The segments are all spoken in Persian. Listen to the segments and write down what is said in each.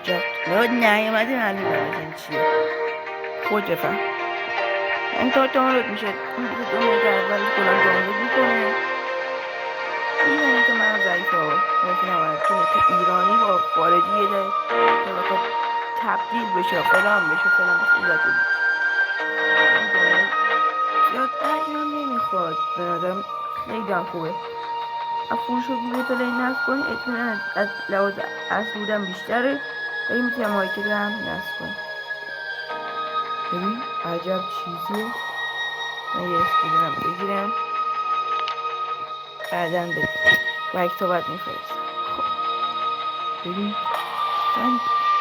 نه نیومده معلومه مثلا چیه. خود بفهم. این تا دانلود میشه. این 22 مگا اول کلا دانلود میکنه. اینترنت من ضعیفه مثلا نباید تو ایرانی با خارجی یه جای که تبدیل بشه فلان بشه بس ایراد زیاد حجم نمیخواد به نظرم خیلی هم خوبه. فروش رو گوگل پلی نصب کنی اطمینان از لحاظ اصل بودن بیشتره ولی میتونم مارکت هم نصب کنی. ببین عجب چیزیه. من یه اسکرینم بگیرم بعدا به مکتوبت میفرستم. خب ببین مثلا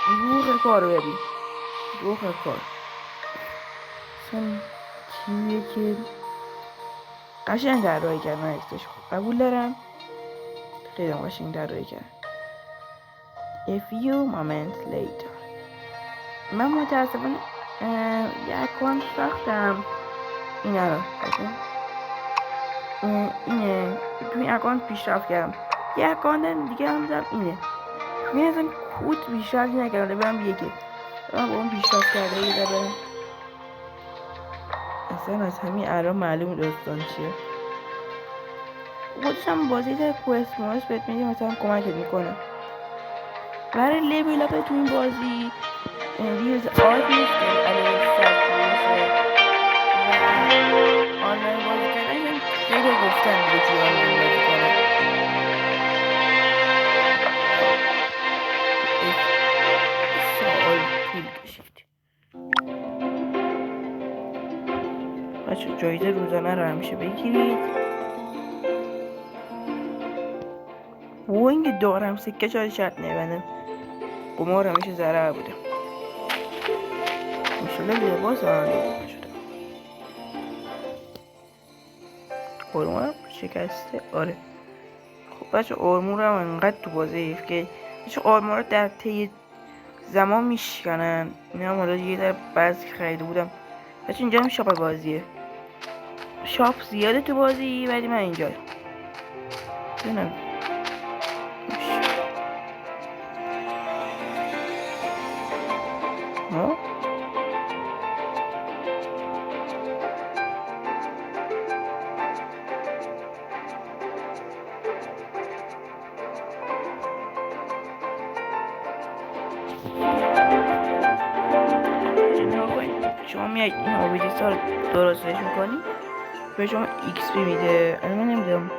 روح کار رو ببین روح کار مثلا چیزیه که قشنگ در رای کرد. من اکتش قبول دارم خیلی قشنگ در رای کرد. A few moments later من متاسفانه یه اکانت ساختم اینه رو اینه تو این اکانت پیشرفت کردم. یه اکانت دیگه هم دارم اینه من اصلا کود پیشرفت نکرده برم یکی من با اون پیشرفت کرده یه دارم اصلا از همین الان معلوم داستان چیه. خودش هم بازی در کوست ماست بهت میگه مثلا کمکت میکنه برای لیبل اپ تو این بازی ویوز آرت نیست که علیه سخت میشه و آنلاین بازی کردن خیلی گفتن دیگه چی آنلاین بازی کنه. سال طول کشید. بچه جایزه روزانه رو همیشه بگیرید. و اینکه دارم سکه شاید شرط نبنده قمار همیشه ضرر بوده. مشکل لباس آنده شده آرمورم شکسته. آره خب بچه آرمورم انقدر تو بازی ایف که بچه آرمور در طی زمان میشکنن. این هم حالا یه در بعضی خریده بودم. بچه اینجا هم شاپ بازیه. شاپ زیاده تو بازی ولی من اینجا ببینم شما میایید این اوبیجکت ها رو درستش میکنی به شما ایکس پی میده. الان من نمیدونم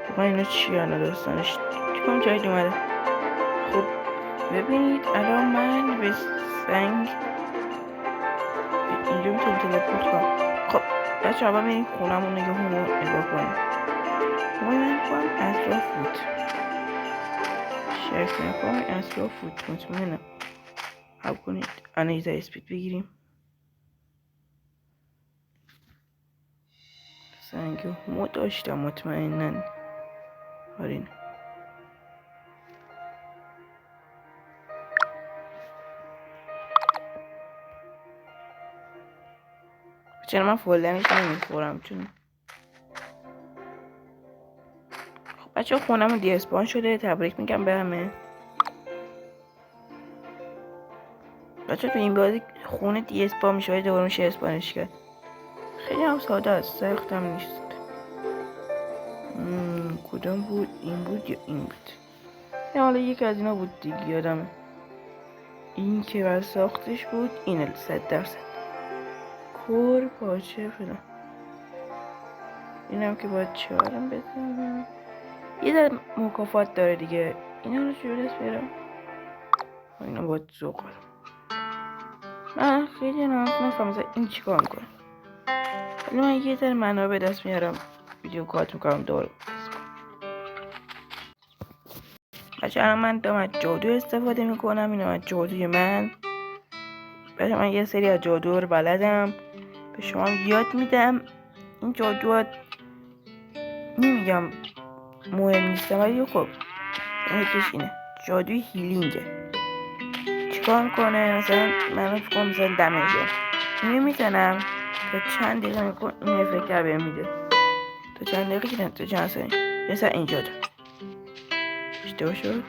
واقعا اینا چی الان داستانش چیکار جدید اومده. خب ببینید الان من به سنگ اینجا میتونم تلپورت کنم. خب بچه اول بریم خونمون نگاه کنیم. من کنم اطراف بود شرک نکنم اطراف بود مطمئنم. حب کنید انایزه اسپید بگیریم. سنگ همو داشتم مطمئنن. آرین چرا من فولدنش نمیخورم چون خب بچه خونم دی اسپان شده. تبریک میگم به همه بچه. تو این بازی خونه دی اسپان میشه دوباره میشه اسپانش کرد. خیلی هم ساده است سخت هم نیست. کدام بود این بود یا این بود یا حالا یکی از اینا بود دیگه یادمه. این که بر ساختش بود اینه 100% کور پاچه فلان. اینم که باید چهارم بزنم. یه در مکافات داره دیگه. اینا رو چجوری دست بیارم. اینا باید زوق کنم. من خیلی نفهم مثلا این چیکار میکنم. ولی من یه در منابع دست میارم ویدیو کات میکنم دور. بچه الان من دارم از جادو استفاده میکنم. اینم از جادوی من. بچه من یه سری از جادو رو بلدم به شما یاد میدم. این جادو نمیگم مهم نیستم ولی خب یکیش اینه جادوی هیلینگه. چیکار میکنه مثلا من فکر کنم مثلا دمیجه اینو میزنم تا چند دقیقه میکنم این افکتر بهم میده. تا چند دقیقه که تا چند ثانیه مثلا اینجا اشتباه شد.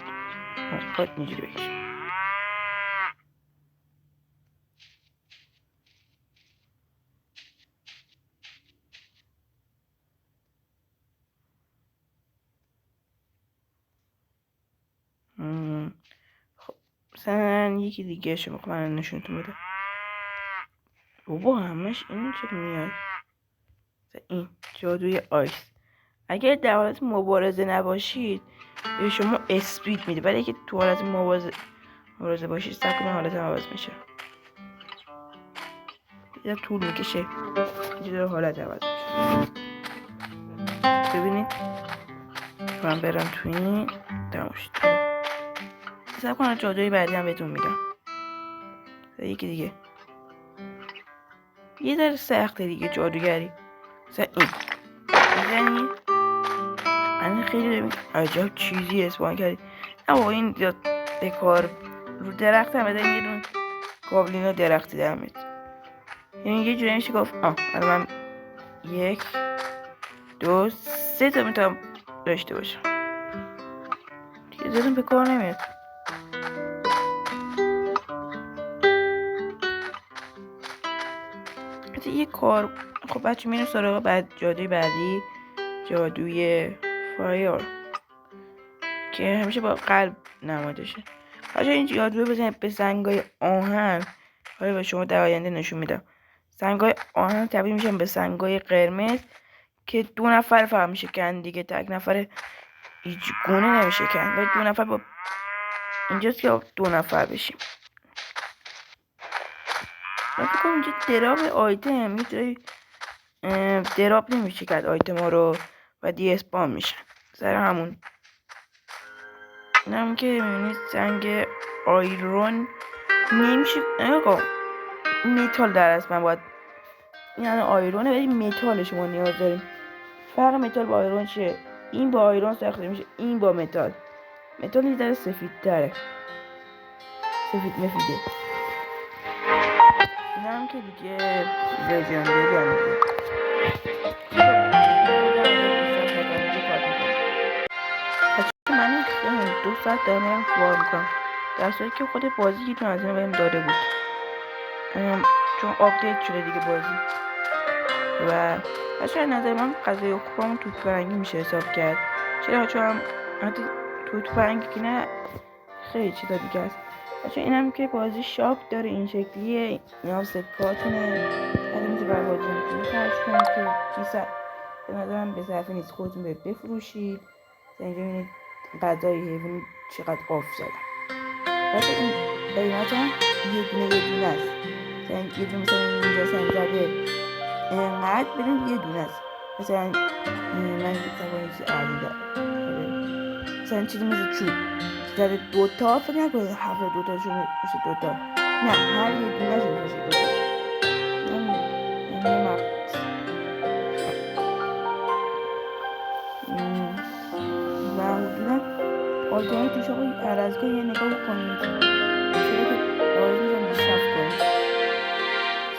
باید اینجوری بکشم. من یکی دیگه شو میخوام من نشونتون بدم. بابا همش اینو چرا میاد؟ این جادوی آیس. اگر در حالت مبارزه نباشید به شما اسپید میده، ولی اگه تو حالت مبارزه باشید سکوم حالت عوض میشه. یه طول میکشه اینجا حالت عوض میشه. ببینید من برم تو این تماشید حساب کنم جادوی بعدی هم بهتون میگم. یکی دیگه یه در سخته دیگه جادوگری. مثلا این میزنی من خیلی عجب چیزی اسپان کردی. نه بابا این دکار رو درخت هم بده یه دون گابلینا درختی در میاد. یعنی یه جوری میشه گفت الان من 1 2 3 تا میتونم داشته باشم. دیگه زدون به کار نمیاد. حتی یه کار خب بچه میریم سراغ بعد جادوی بعدی، جادوی فایر که همیشه با قلب نمادشه. بچه این جادوی بزنید به سنگای آهن. حالا به شما در آینده نشون میدم. سنگای آهن تبدیل میشن به سنگای قرمز که 2 نفر فقط میشه کن دیگه. تک نفر هیچ گونه نمیشه کن. باید 2 نفر با اینجاست که 2 نفر بشیم. من فکر کنم اینجا دراب آیتم یه جایی دراب نمیشه کرد آیتم ها رو و دی اسپام میشن سر همون. اینم که میبینید سنگ آیرون نمیشه. آقا متال در است من باید یعنی آیرونه ولی متالش ما نیاز داریم. فرق متال با آیرون چیه؟ این با آیرون ساخته میشه، این با متال. متال یه ذره سفید تره، سفید مفیده. این هم که دیگه لژندری هم دیگه من 2 ساعت دارم فوار میکنم در صورتی که خود بازی یه دونه از اینا بهم داده بود چون آپدیت شده دیگه بازی. و شاید نظر من غذای اکوپامون توت فرنگی میشه حساب کرد. چرا؟ چون حتی توت فرنگی که نه خیلی چیزا دیگه است. چون اینم که بازی شاپ داره این شکلیه. این هم سکاتونه از میشه برای بازی میتونی خرج کنید که 300 به نظرم به صرفه نیست. خودتون باید بفروشید. اینجا میبینید غذای حیوانی چقدر آف زدن. واسه این قیمت هم یه دونه است. یه دونه مثلا اینجا سنگ زده اینقدر بریم یه دونه است. مثلا من سوایی چی آلیده مثلا چیزی مثل چوب زده 2 تا فکر نکنید 7 2 تا شو میشه 2 تا. نه هر یه دونه شو میشه 2 تا. یعنی مقص و حدودا آیتمی توش آقای عرضگاه یه نگاه بکنید چرا که آرز میزن بیشتف کنید.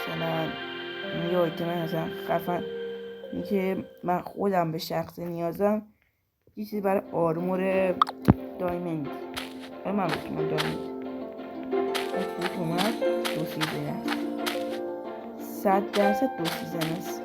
مثلا یه آیتمه مثلا خفن این که من خودم به شخص نیازم یه چیزی برای آرمور دایمند من بکنم دایمند خود اومد 2 سیزن است 100% 2 سیزن است.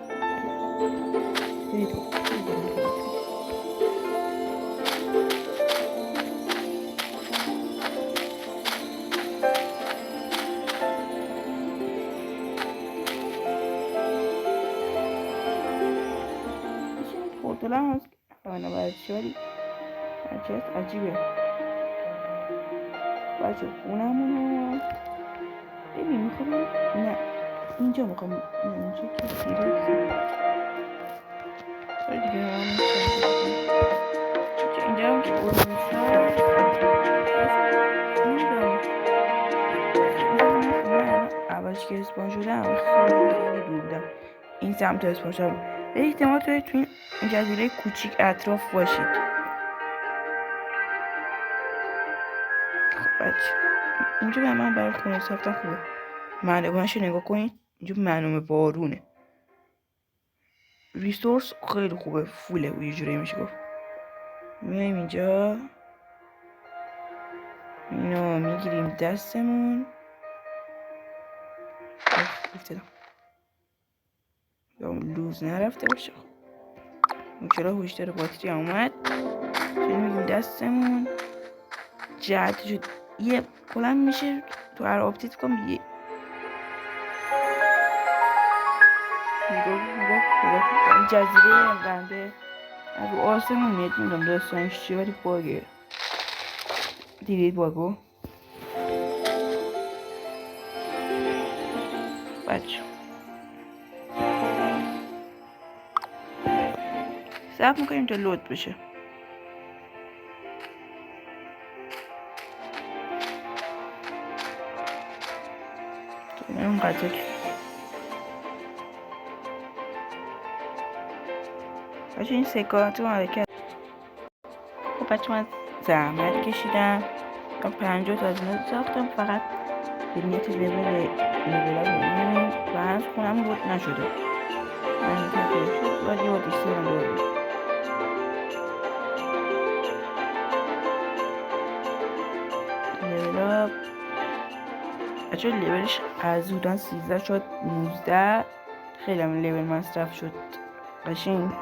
پورتال هم هست باید چه ولی هرچی هست عجیبه بچه خونمونو ببین میخوام نه اینجا میخوام اینجا که سیریس دیگه هم چون اینجا هم که اولویش اولش که اسپان شدم خیلی دور بودم این سمت اسپان شدم به احتمال توی این جزیره کوچیک اطراف باشید. خب بچه اینجا به من برای خونه ساختن خوبه. معلومش رو نگاه کنید اینجا معلومه بارونه. ریسورس خیلی خوبه فوله و یه جوری میشه گفت. میایم اینجا اینو میگیریم دستمون افتادم یا لوز نرفته باشه. چرا هوشتر باتری اومد اینو میگیریم دستمون جهتشو یه کلا میشه تو هر آپدیت کنم یه نگاه جزیره بنده از رو آسمون میاد. میدونم داستانش چیه ولی باگه. دیدید باگو بچه صبر میکنیم تا لود بشه. اونقدر بچه این سکانت رو حرکت. خب بچه من زحمت کشیدم من 50 تا از اینا ساختم فقط به نیت لیول ها ببینیم و هنوز خونم لود نشده. من تقریبا شد باید یه بادیسی هم دارم. لیول ها بچه لیولش از بودن 13 شد 19. خیلی هم لیول مصرف شد. قشنگ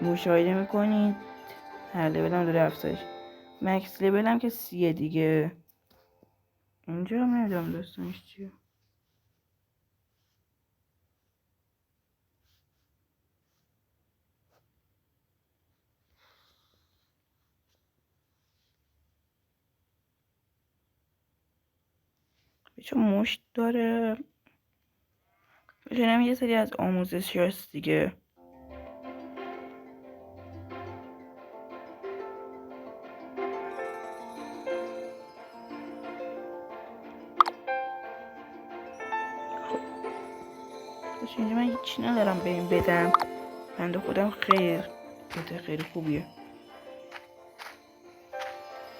مشاهده میکنید هر لیول هم داره افزایش. مکس لیول هم که 30 دیگه. اینجا هم نمیدونم داستانش چیه. چون مشت داره بشنم یه سری از آموزشی هست دیگه. خب اینجا من هیچی ندارم به این بدم. بنده خودم خیلی خوبیه.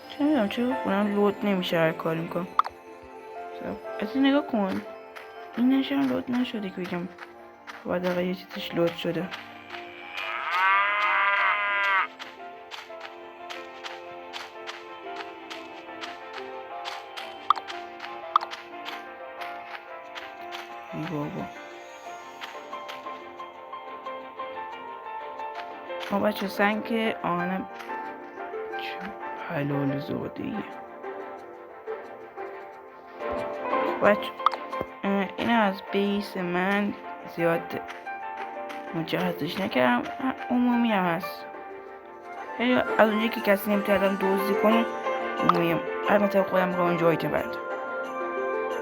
چه میدونم چرا خونم لود نمیشه هر کاری میکنم. اصلا نگاه کن این نشان لود نشده که بگم باید آقا یه چیزش لود شده. ای بابا ما بچه سنگ آنم چه حلال زاده ایه. بچه این از بیس من زیاد مجهزش نکردم. عمومی هم هست از اونجایی که کسی نمیتردم دوزی کنه عمومی هم البته خودم رو اونجا آیتم بند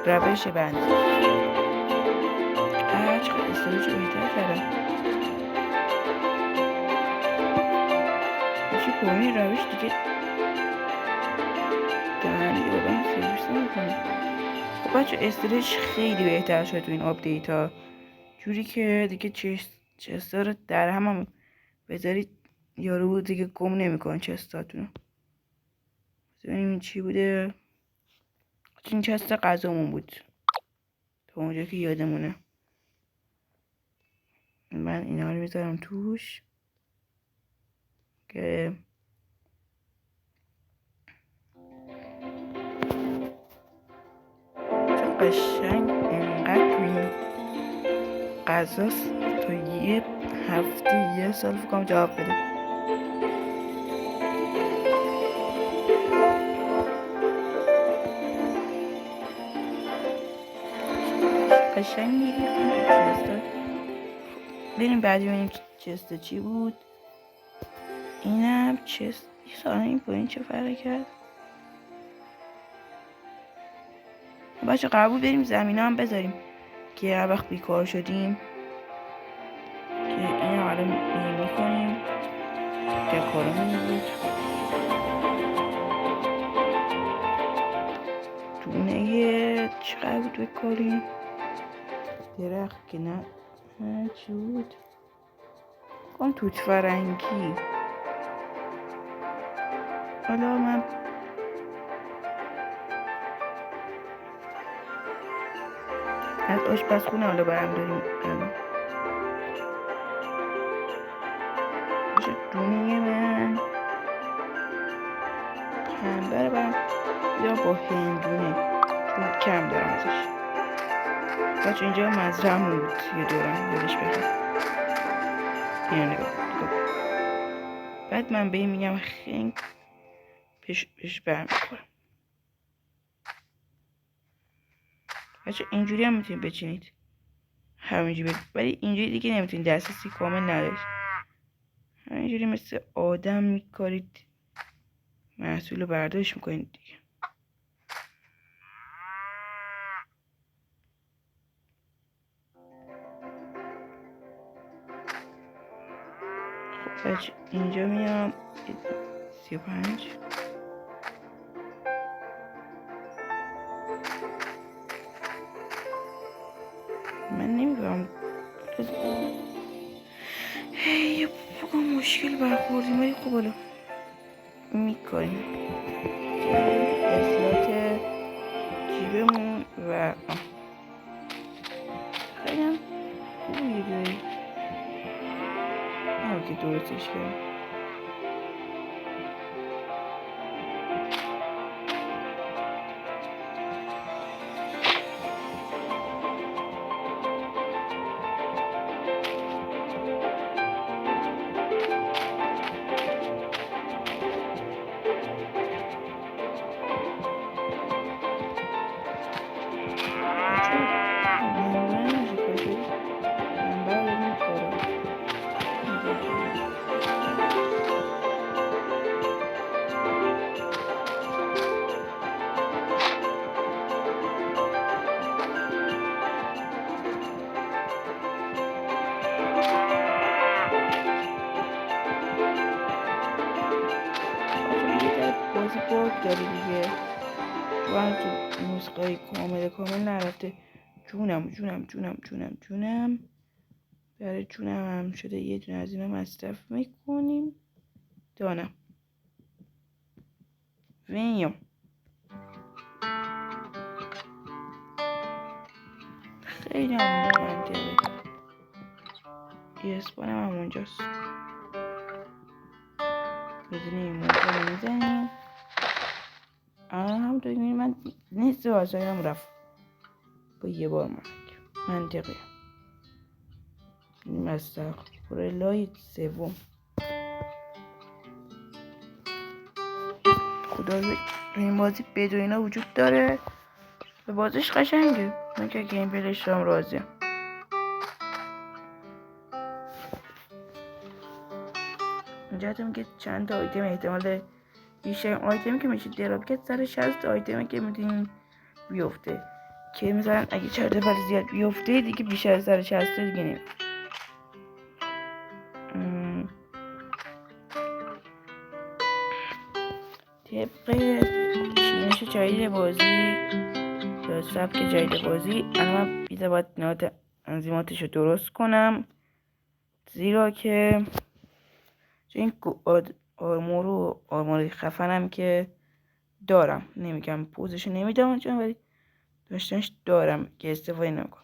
روش بند چقدر استوریج رو بهتر کردم. چی کنی روش دیگه دهنی آدم سرویس نمیکنه. خب بچه استوریج خیلی بهتر شد تو این آپدیت ها جوری که دیگه چستا رو در هم بذارید یارو دیگه گم نمیکنه چستاتونو. ببینیم این چی بوده. این چست غذامون بود تا اونجا که یادمونه. من اینا رو میذارم توش که قشنگ انقدر تو این غذاست تا یه هفته یه سال فکرم جواب بده. قشنگ میگه بریم بعدی ببینیم چست چی بود. اینم چست یه سال این پایین چه فرقی کرد. بچه قرار بریم زمین هم بذاریم که هر وقت بیکار شدیم که این حالا میکنیم که کارمون بود. دونه چقدر بود بکاریم درخت که نه چی بود کن توت فرنگی. حالا من از آشپزخونه حالا برم داریم دونه من پنبه رو برم یا با هندونه چون کم دارم ازش. بچه اینجا مزرعه بود یه دورم یادش بخیر. اینو نگاه بعد من به این میگم خنگ پیش برم میخورم. بچه اینجوری هم میتونید بچینید، همینجوری ولی اینجوری دیگه نمیتونید دسترسی کامل ندارید. همینجوری مثل آدم میکارید، محصول رو برداشت میکنید دیگه. خب بچه اینجا میام 35 من نمیدونم یه بگم مشکل برخوردیم ولی خب حالا میکنیم. اصلات جیبمون و خیلی هم خوبه جایی که درستش کردم. بازی باگ داره دیگه، واقعا تو نسخه کامل نرفته. جونم برای جونم هم شده یه دونه از اینا مصرف میکنیم. دانم وینیو خیلی هم منطقه. یه اسپانم هم اونجاست، بدون این موقع میزنیم. همونطور که من نیست واسایلم رفت با یه بار منطقه. مستقبرالله سوم خدا این بازی بدون اینا وجود داره و بازش قشنگه. من که گیم پلیش هم راضیم. اینجا هم که چند تا آیتم احتمال داره بیشتر آیتمی که میشه دراپ کرد 160 آیتمی که میتونین بیفته که مثلا اگه 4 تا زیاد بیفته دیگه بیشتر از 160 دیگه نمیشه. طبق چینش جدید بازی یا سبک جدید بازی الان من باید نهاد انزیماتش رو درست کنم، زیرا که این آرمور خفنم که دارم، نمیگم پوزشو نمیدم چون ولی داشتنش دارم که استفاده نکنم.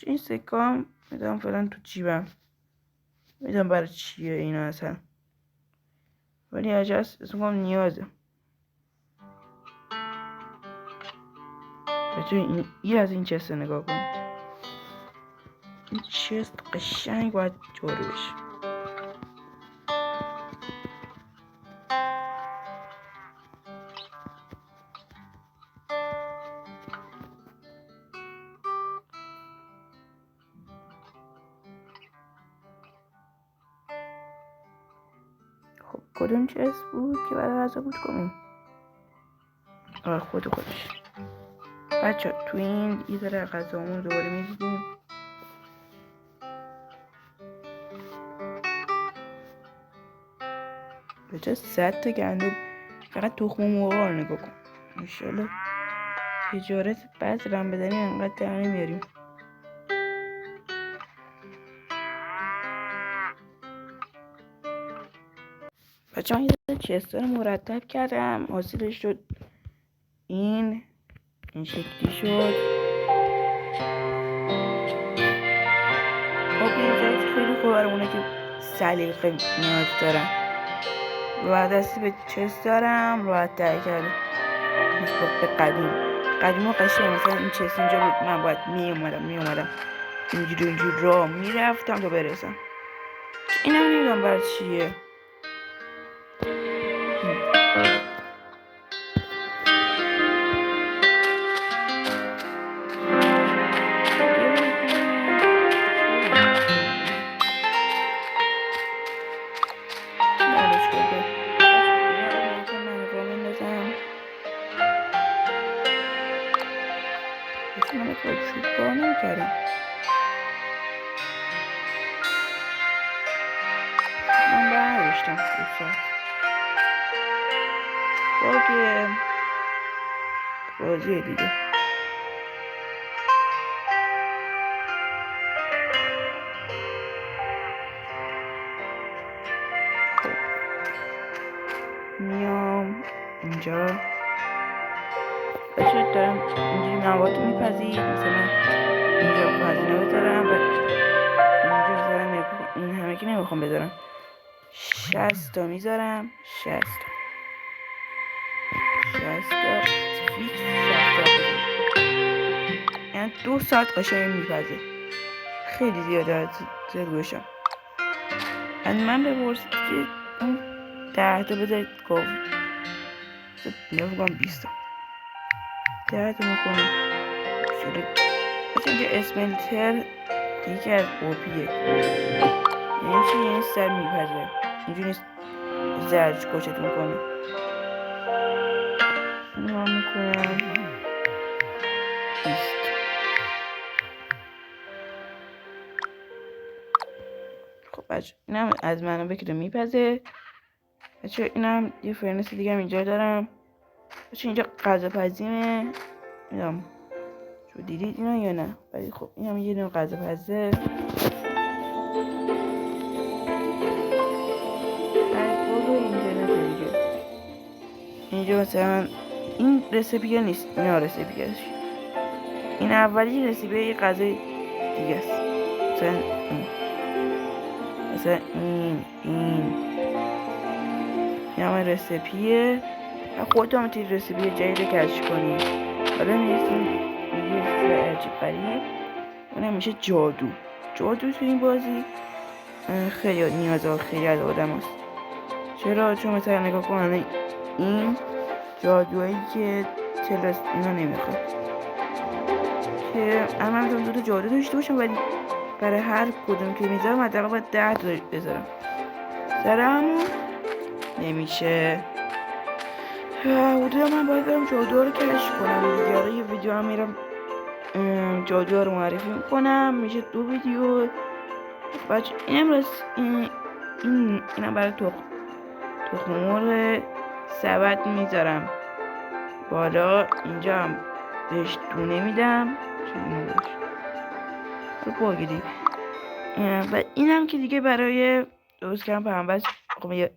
این سکه هم میدم فعلا تو جیبم، میدم برای چیه اینا اصلا، ولی اجاز اسمم نیازه. بچه این از این چست نگاه کنید، این چست قشنگ باید جارو بشه. خب کدوم چست بود که برای غذا بود کنیم؟ خودش بچه تو این یه ذره غذامون دوباره میدیدیم. بچه 100 تا گندم، فقط تخم مرغ رو نگاه کن. انشالله تجارت بذرم بدنیم انقدر در نمیاریم. بچه من یه چستا رو مرتب کردم، حاصلش شد این شکلی شد. خب این خیلی خوبه برای اونه که سلیقه نیاز دارن و دستی به چست دارم راحت تر کرده نسبت به قدیم و قشنگ. مثلا این چست اینجا بود، من باید میومدم اینجوری راه میرفتم تا برسم. اینم نمیدونم برای چیه. چوب کار نمیکردم. من برنگشتم 2 ساعت باگه بازی دیگه. خب میام اینجا بچه دارم اینجوری مواد میپذید، مثلا اینجا هزینه بذارم و اینجا بذارم. این همه که نمیخوام بذارم. 60 تا میذارم. 60 تا فیکس 60 تا، یعنی 2 ساعت قشنگ میپذه. خیلی زیاده زیاد گوشم. از من بپرسید که اون 10 تا بذارید گاو نفکرم 20 تا 10 تا میکنیم شده. بچه اینجا اسمنتر یکی از اوپیه، یعنی چی؟ یعنی سر میپذه. اینجا نیست زرج کشتون کنه. اینو میکنم 20. خب بچه اینم از منابع که میپذه. بچه اینم یه فرنس دیگه هم اینجا دارم. بچه اینجا غذا پزیمه. اینم شو دیدید اینا یا نه؟ ولی خب اینم یه دونه غذا پزه. اینجا مثلا این رسیپی نیست، اینا رسیپی هست. این اولی رسیپی یه غذای دیگه است. مثلا این همه رسیپیه. خودت هم میتونی رسیپی جدید کشف کنی. حالا میرسیم یه عجیب غریب، اونم میشه جادو. جادو تو این بازی خیلی نیازها خیلی از آدم هست. چرا؟ چون مثلا نگاه کن این جادوهایی که تلس اینا نمیخواد که اما میتونم 2 تا جادو داشته باشم، ولی برای هر کدوم که میذارم حداقل باید 10 تا بذارم. سر همون نمیشه. حدودا من باید برم جادوها رو کشف کنم دیگه. حالا یه ویدیو هم میرم جادوها رو معرفی میکنم، میشه 2 ویدیو. بچه اینم اینم برای تخم مرغ سبد میذارم بالا. اینجا هم بهش دونه میدم چون رو باگیدی. و اینم که دیگه برای درست کردن پرنبس. خب یه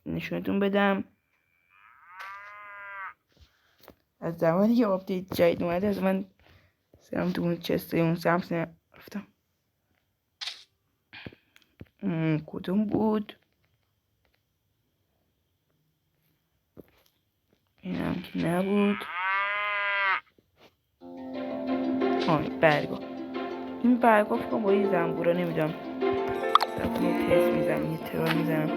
نشونتون بدم از زمانی که آپدیت جدید اومده از من سرم تو اون چسته اون سمت رفتم. کدوم بود؟ اینم که نبود. برگا. این برگا فکرم با این زنبورا نمیدونم یه تست میزنم یه ترار میزنم.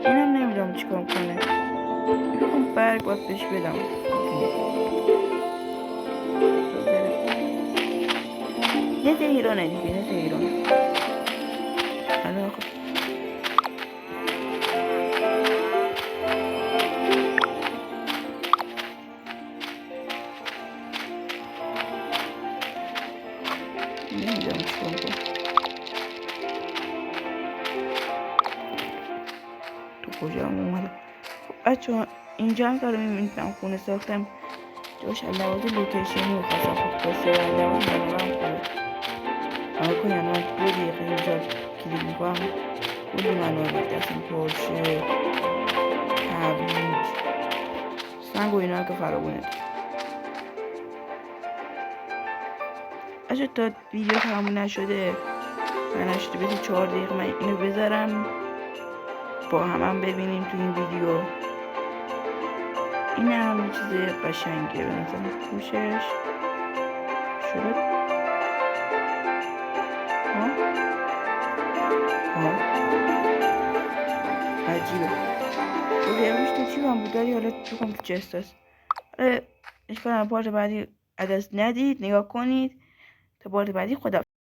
اینم نمیدونم چیکار کنه. بگم برگ باید بهش بدم. نه زهیرانه دیگه، نه زهیرانه. الان خب نمیدونم چیکار کنم. تو کجا هم اومده؟ خب بچه اینجا هم دارم میبینم خونه ساختم. جاش لواز لوکیشنی و خواستم خود کاسه و لواز منوام خوبه. اما کنیم من 2 دقیقه اینجا کلیک میکنم کلی منوال دستم پرشه هویج سنگ و اینا که فرابونه. اگه تا ویدیو تموم نشده بذار 4 دقیقه من اینو بذارم با هم ببینیم تو این ویدیو. این هم یه چیز قشنگه به نظرم. پوشش شده عجیبه. اوه امروز تو چی هم بود داری؟ حالا تو کم تو چست هست. اشکال هم پارت بعدی عدس ندید، نگاه کنید تا بار بعدی. خدا